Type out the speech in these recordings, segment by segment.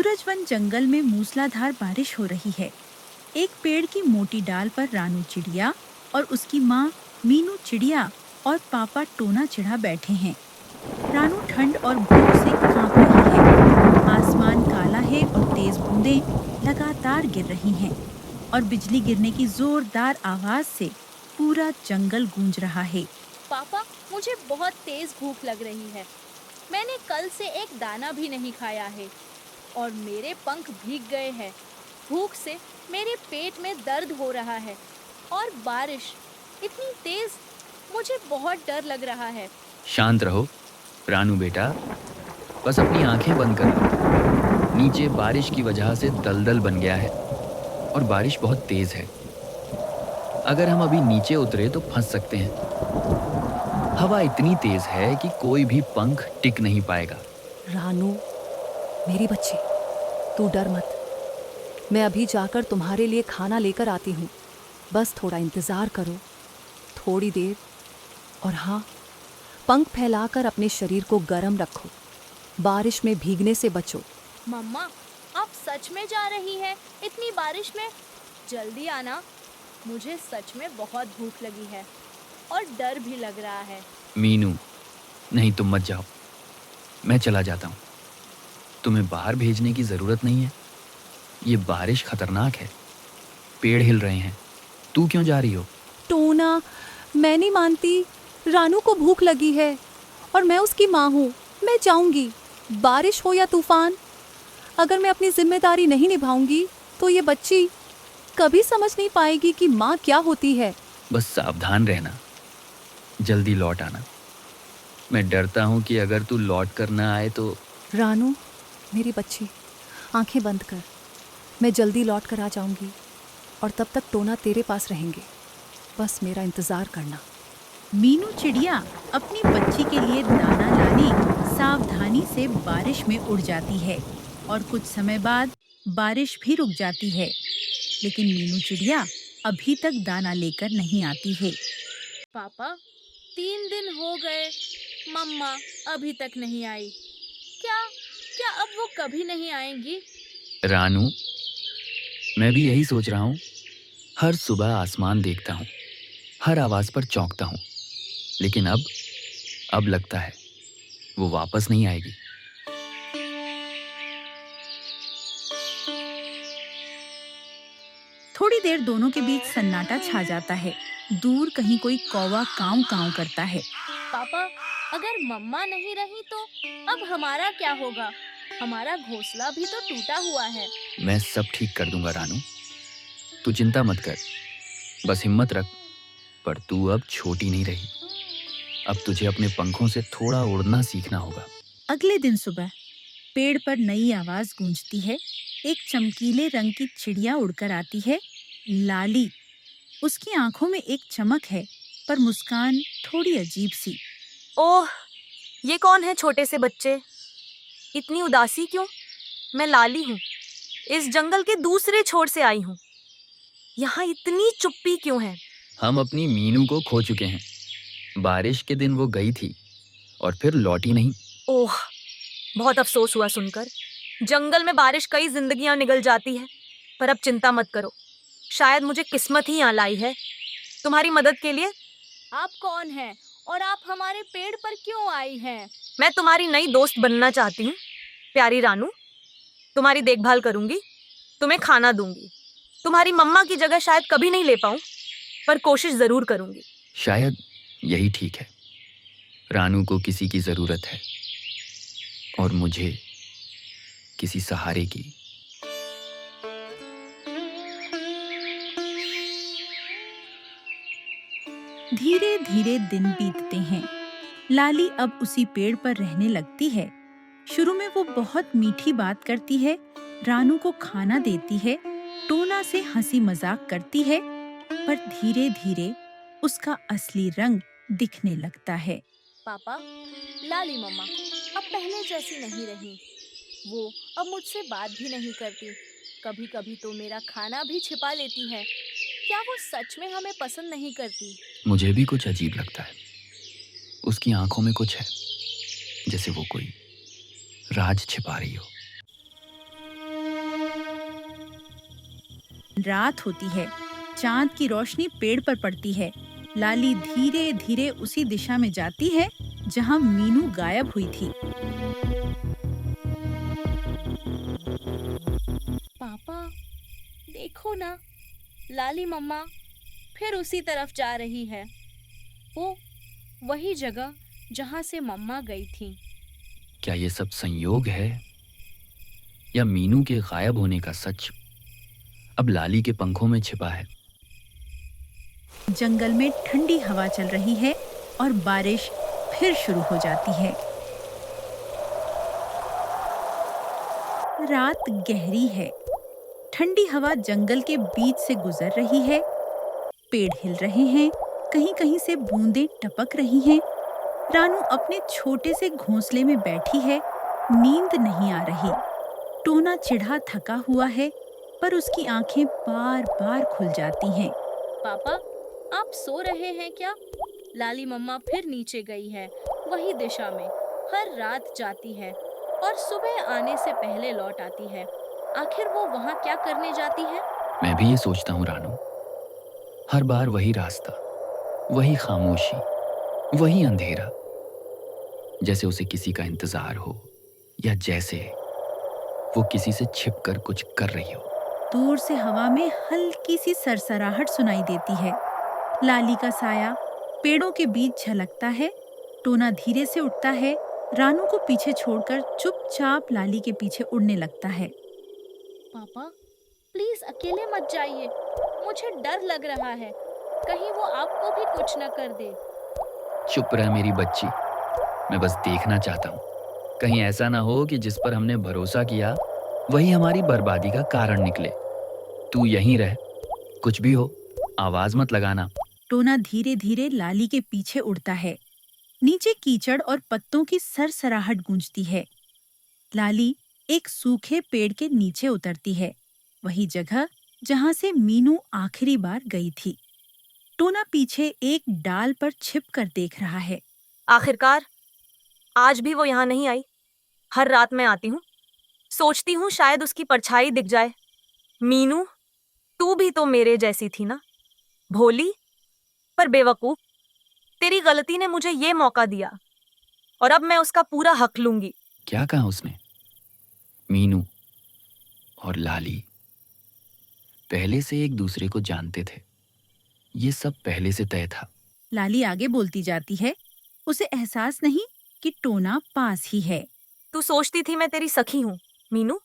सूरजवन जंगल में मूसलाधार बारिश हो रही है। एक पेड़ की मोटी डाल पर रानू चिड़िया और उसकी माँ मीनू चिड़िया और पापा टोना चिड़ा बैठे हैं। रानू ठंड और भूख से कांप रही है। आसमान काला है और तेज बूंदें लगातार गिर रही हैं और बिजली गिरने की जोरदार आवाज से पूरा जंगल गूंज रहा है। पापा, मुझे बहुत तेज भूख लग रही है। मैंने कल से एक दाना भी नहीं खाया है और मेरे पंख भीग गए हैं। भूख से मेरे पेट में दर्द हो रहा है और बारिश इतनी तेज, मुझे बहुत डर लग रहा है। शांत रहो रानू बेटा, बस अपनी आंखें बंद कर लो। नीचे बारिश की वजह से दलदल बन गया है और बारिश बहुत तेज है। अगर हम अभी नीचे उतरे तो फंस सकते हैं। हवा इतनी तेज है कि कोई भी पंख टिक नहीं पाएगा। रानू, मेरी बच्ची, तू डर मत। मैं अभी जाकर तुम्हारे लिए खाना लेकर आती हूँ। बस थोड़ा इंतज़ार करो, थोड़ी देर। और हाँ, पंख फैलाकर अपने शरीर को गर्म रखो। बारिश में भीगने से बचो। मम्मा, आप सच में जा रही है इतनी बारिश में? जल्दी आना, मुझे सच में बहुत भूख लगी है और डर भी लग रहा है। मीनू, नहीं तुम मत जाओ, मैं चला जाता हूँ। तुम्हें बाहर भेजने की ज़रूरत नहीं है। ये बारिश खतरनाक है, पेड़ हिल रहे हैं। तू क्यों जा रही हो? टोना, मैं नहीं मानती। रानू को भूख लगी है और मैं उसकी माँ हूँ। मैं जाऊँगी, बारिश हो या तूफान। अगर मैं अपनी जिम्मेदारी नहीं निभाऊंगी तो ये बच्ची कभी समझ नहीं पाएगी कि माँ क्या होती है। बस सावधान रहना, जल्दी लौट आना। मैं डरता हूँ कि अगर तू लौट कर ना आए तो। रानू, मेरी बच्ची, आंखें बंद कर। मैं जल्दी लौट कर आ जाऊंगी और तब तक टोना तेरे पास रहेंगे। बस मेरा इंतज़ार करना। मीनू चिड़िया अपनी बच्ची के लिए दाना लाने सावधानी से बारिश में उड़ जाती है और कुछ समय बाद बारिश भी रुक जाती है, लेकिन मीनू चिड़िया अभी तक दाना लेकर नहीं आती है। पापा, 3 दिन हो गए, मम्मा अभी तक नहीं आई। क्या क्या अब वो कभी नहीं आएंगी? रानू, मैं भी यही सोच रहा हूँ। हर सुबह आसमान देखता हूँ, हर आवाज़ पर चौंकता हूँ, लेकिन अब लगता है वो वापस नहीं आएगी। थोड़ी देर दोनों के बीच सन्नाटा छा जाता है। दूर कहीं कोई कौवा काव काव करता है। पापा, अगर मम्मा नहीं रही तो अब हमारा क्या होगा? हमारा घोंसला भी तो टूटा हुआ है। मैं सब ठीक कर दूंगा रानू, तू चिंता मत कर। बस हिम्मत रख। पर तू अब छोटी नहीं रही। अब तुझे अपने पंखों से थोड़ा उड़ना सीखना होगा। अगले दिन सुबह पेड़ पर नई आवाज गूंजती है। एक चमकीले रंग की चिड़िया उड़कर आती है, लाली। उसकी आंखों में एक चमक है, पर मुस्कान थोड़ी अजीब सी। ओह, ये कौन है छोटे से बच्चे? इतनी उदासी क्यों? मैं लाली हूँ, इस जंगल के दूसरे छोर से आई हूँ। यहाँ इतनी चुप्पी क्यों है? हम अपनी मीनू को खो चुके हैं। बारिश के दिन वो गई थी और फिर लौटी नहीं। ओह, बहुत अफसोस हुआ सुनकर। जंगल में बारिश कई जिंदगियां निगल जाती है, पर अब चिंता मत करो। शायद मुझे किस्मत ही यहाँ लाई है तुम्हारी मदद के लिए। आप कौन हैं और आप हमारे पेड़ पर क्यों आई हैं? मैं तुम्हारी नई दोस्त बनना चाहती हूँ, प्यारी रानू। तुम्हारी देखभाल करूंगी, तुम्हें खाना दूंगी। तुम्हारी मम्मा की जगह शायद कभी नहीं ले पाऊं, पर कोशिश जरूर करूंगी। शायद यही ठीक है। रानू को किसी की जरूरत है और मुझे किसी सहारे की। धीरे धीरे दिन बीतते हैं। लाली अब उसी पेड़ पर रहने लगती है। शुरू में वो बहुत मीठी बात करती है, रानू को खाना देती है, टोना से हंसी मजाक करती है, पर धीरे धीरे उसका असली रंग दिखने लगता है। पापा, लाली मम्मा अब पहले जैसी नहीं रही। वो अब मुझसे बात भी नहीं करती। कभी कभी तो मेरा खाना भी छिपा लेती है। क्या वो सच में हमें पसंद नहीं करती? मुझे भी कुछ अजीब लगता है। उसकी आंखों में कुछ है, जैसे वो कोई राज छिपा रही हो। रात होती है। चांद की रोशनी पेड़ पर पड़ती है। लाली धीरे धीरे उसी दिशा में जाती है जहां मीनू गायब हुई थी। पापा, देखो ना, लाली मम्मा फिर उसी तरफ जा रही है। वो वही जगह जहां से मम्मा गई थी। क्या ये सब संयोग है या मीनू के गायब होने का सच अब लाली के पंखों में छिपा है? जंगल में ठंडी हवा चल रही है और बारिश फिर शुरू हो जाती है। रात गहरी है। ठंडी हवा जंगल के बीच से गुजर रही है। पेड़ हिल रहे हैं, कहीं-कहीं से बूंदें टपक रही हैं। रानू अपने छोटे से घोंसले में बैठी है, नींद नहीं आ रही। टोना चिढ़ा थका हुआ है, पर उसकी आंखें बार-बार खुल जाती हैं। पापा, आप सो रहे हैं क्या? लाली मम्मा फिर नीचे गई है, वही दिशा में। हर रात जाती है और सुबह आने से पहले लौट आती है। आखिर वो वहाँ क्या करने जाती है? मैं भी ये सोचता हूँ रानू। हर बार वही रास्ता, वही खामोशी, वही अंधेरा। जैसे उसे किसी का इंतजार हो या जैसे वो किसी से छिपकर कुछ कर रही हो। दूर से हवा में हल्की सी सरसराहट सुनाई देती है। लाली का साया पेड़ों के बीच झलकता है। टोना धीरे से उठता है, रानू को पीछे छोड़कर चुपचाप लाली के पीछे उड़ने लगता है। पापा, प्लीज अकेले मत जाइए। मुझे डर लग रहा है, कहीं वो आपको भी कुछ न कर दे। चुप रह मेरी बच्ची, मैं बस देखना चाहता हूँ। कहीं ऐसा ना हो कि जिस पर हमने भरोसा किया वही हमारी बर्बादी का कारण निकले। तू यहीं रह, कुछ भी हो आवाज मत लगाना। टोना धीरे धीरे लाली के पीछे उड़ता है। नीचे कीचड़ और पत्तों की सरसराहट गूंजती है। लाली एक सूखे पेड़ के नीचे उतरती है, वही जगह जहां से मीनू आखिरी बार गई थी। टोना पीछे एक डाल पर छिपकर देख रहा है। आखिरकार आज भी वो यहाँ नहीं आई। हर रात मैं आती हूँ, सोचती हूँ शायद उसकी परछाई दिख जाए। मीनू, तू भी तो मेरे जैसी थी ना, भोली पर बेवकूफ। तेरी गलती ने मुझे ये मौका दिया और अब मैं उसका पूरा हक लूंगी। क्या कहा उसने? मीनू और लाली पहले से एक दूसरे को जानते थे। ये सब पहले से तय था। लाली आगे बोलती जाती है। उसे एहसास नहीं कि टोना पास ही है। तू सोचती थी मैं तेरी सखी हूँ मीनू,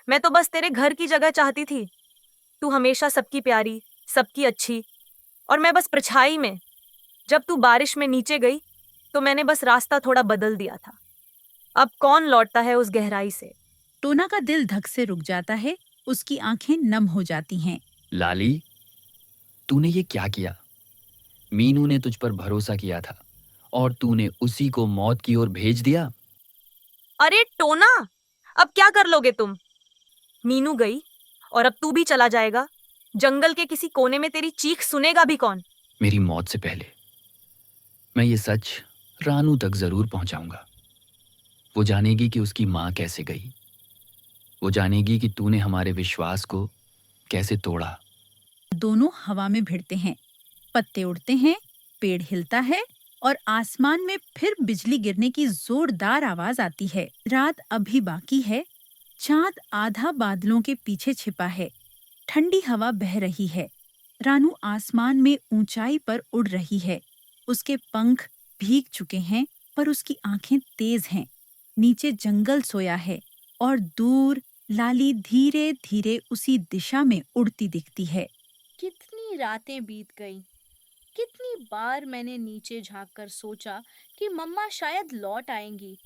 मैं तो बस तेरे घर की जगह चाहती थी। तू हमेशा सबकी प्यारी, सबकी अच्छी, और मैं बस परछाई में। जब तू बारिश में नीचे गई तो मैंने बस रास्ता थोड़ा बदल दिया था। अब कौन लौटता है उस गहराई से? टोना का दिल धक से रुक जाता है, उसकी आंखें नम हो जाती हैं। लाली, तूने ये क्या किया? मीनू ने तुझ पर भरोसा किया था और तूने उसी को मौत की ओर भेज दिया। अरे टोना, अब क्या कर लोगे तुम? मीनू गई और अब तू भी चला जाएगा। जंगल के किसी कोने में तेरी चीख सुनेगा भी कौन? मेरी मौत से पहले मैं ये सच रानू तक जरूर पहुंचाऊंगा। वो जानेगी कि उसकी माँ कैसे गई। वो जानेगी कि तूने हमारे विश्वास को कैसे तोड़ा। दोनों हवा में भिड़ते हैं, पत्ते उड़ते हैं, पेड़ हिलता है और आसमान में फिर बिजली गिरने की जोरदार आवाज आती है। रात अभी बाकी है। चांद आधा बादलों के पीछे छिपा है। ठंडी हवा बह रही है। रानू आसमान में ऊंचाई पर उड़ रही है। उसके पंख भीग चुके हैं, पर उसकी आंखें तेज हैं। नीचे जंगल सोया है और दूर लाली धीरे धीरे उसी दिशा में उड़ती दिखती है। कितनी रातें बीत गईं। कितनी बार मैंने नीचे झांककर सोचा कि मम्मा शायद लौट आएंगी,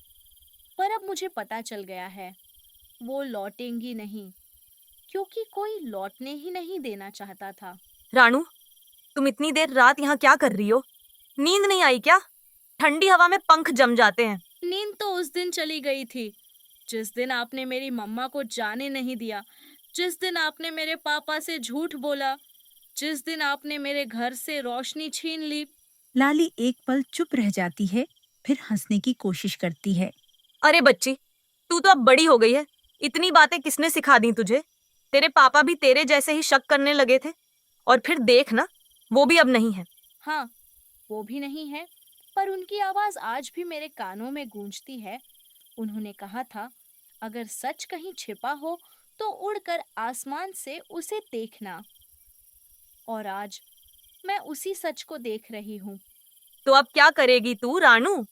पर अब मुझे पता चल गया है वो लौटेंगी नहीं, क्योंकि कोई लौटने ही नहीं देना चाहता था। रानू, तुम इतनी देर रात यहाँ क्या कर रही हो? नींद नहीं आई क्या? ठंडी हवा में पंख जम जाते हैं। नींद तो उस दिन चली गई थी जिस दिन आपने मेरी मम्मा को जाने नहीं दिया, जिस दिन आपने मेरे पापा से झूठ बोला, जिस दिन आपने मेरे घर से रोशनी छीन ली। लाली एक पल चुप रह जाती है, फिर हंसने की कोशिश करती है। अरे बच्ची, तू तो अब बड़ी हो गई है। इतनी बातें किसने सिखा दी तुझे? तेरे पापा भी तेरे जैसे ही शक करने लगे थे, और फिर देख ना, वो भी अब नहीं है। हाँ, वो भी नहीं है, पर उनकी आवाज आज भी मेरे कानों में गूंजती है। उन्होंने कहा था, अगर सच कहीं छिपा हो तो उड़कर आसमान से उसे देखना। और आज मैं उसी सच को देख रही हूँ। तो अब क्या करेगी तू, रानू?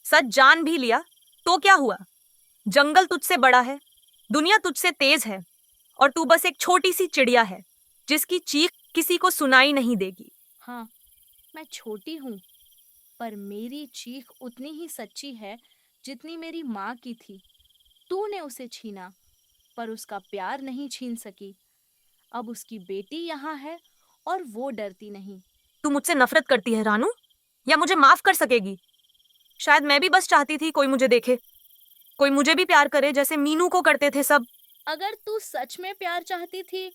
सच जान भी लिया तो क्या हुआ? जंगल तुझसे बड़ा है, दुनिया तुझसे तेज है, और तू बस एक छोटी सी चिड़िया है जिसकी चीख किसी को सुनाई नहीं देगी। हाँ, मैं छोटी हूँ, पर मेरी चीख उतनी ही सच्ची है जितनी मेरी माँ की थी। तूने उसे छीना, पर उसका प्यार नहीं छीन सकी। अब उसकी बेटी यहाँ है और वो डरती नहीं। तू मुझसे नफरत करती है रानू, या मुझे माफ कर सकेगी? शायद मैं भी बस चाहती थी कोई मुझे देखे, कोई मुझे भी प्यार करे जैसे मीनू को करते थे सब। अगर तू सच में प्यार चाहती थी,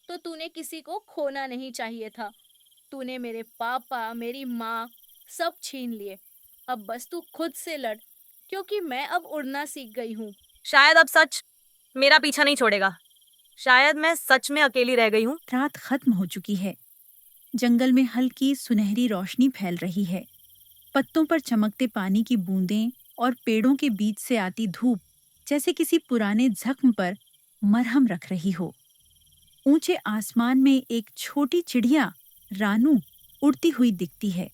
तो तूने किसी को खोना नहीं चाहिए था। तूने मेरे पापा, मेरी माँ, सब छीन लिए। अब बस तू खुद से लड़, क्योंकि मैं अब उड़ना सीख गई हूँ। शायद अब सच मेरा पीछा नहीं छोड़ेगा। शायद मैं सच में अकेली रह गई हूँ। रात खत्म हो चुकी है। जंगल में हल्की सुनहरी रोशनी फैल रही है। पत्तों पर चमकते पानी की बूंदें और पेड़ों के बीच से आती धूप जैसे किसी पुराने जख्म पर मरहम रख रही हो। ऊंचे आसमान में एक छोटी चिड़िया रानू उड़ती हुई दिखती है।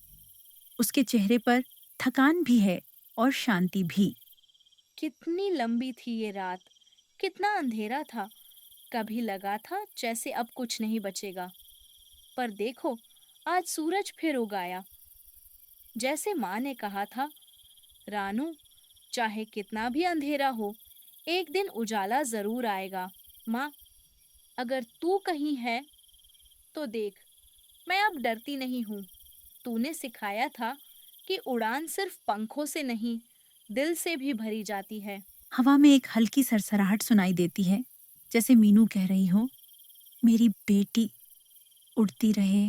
उसके चेहरे पर थकान भी है और शांति भी। कितनी लंबी थी ये रात, कितना अंधेरा था। कभी लगा था जैसे अब कुछ नहीं बचेगा, पर देखो, आज सूरज फिर उग आया। जैसे माँ ने कहा था, रानू, चाहे कितना भी अंधेरा हो, एक दिन उजाला जरूर आएगा। माँ, अगर तू कहीं है तो देख, मैं अब डरती नहीं हूँ। तूने सिखाया था कि उड़ान सिर्फ पंखों से नहीं, दिल से भी भरी जाती है। हवा में एक हल्की सरसराहट सुनाई देती है, जैसे मीनू कह रही हो, मेरी बेटी उड़ती रहे।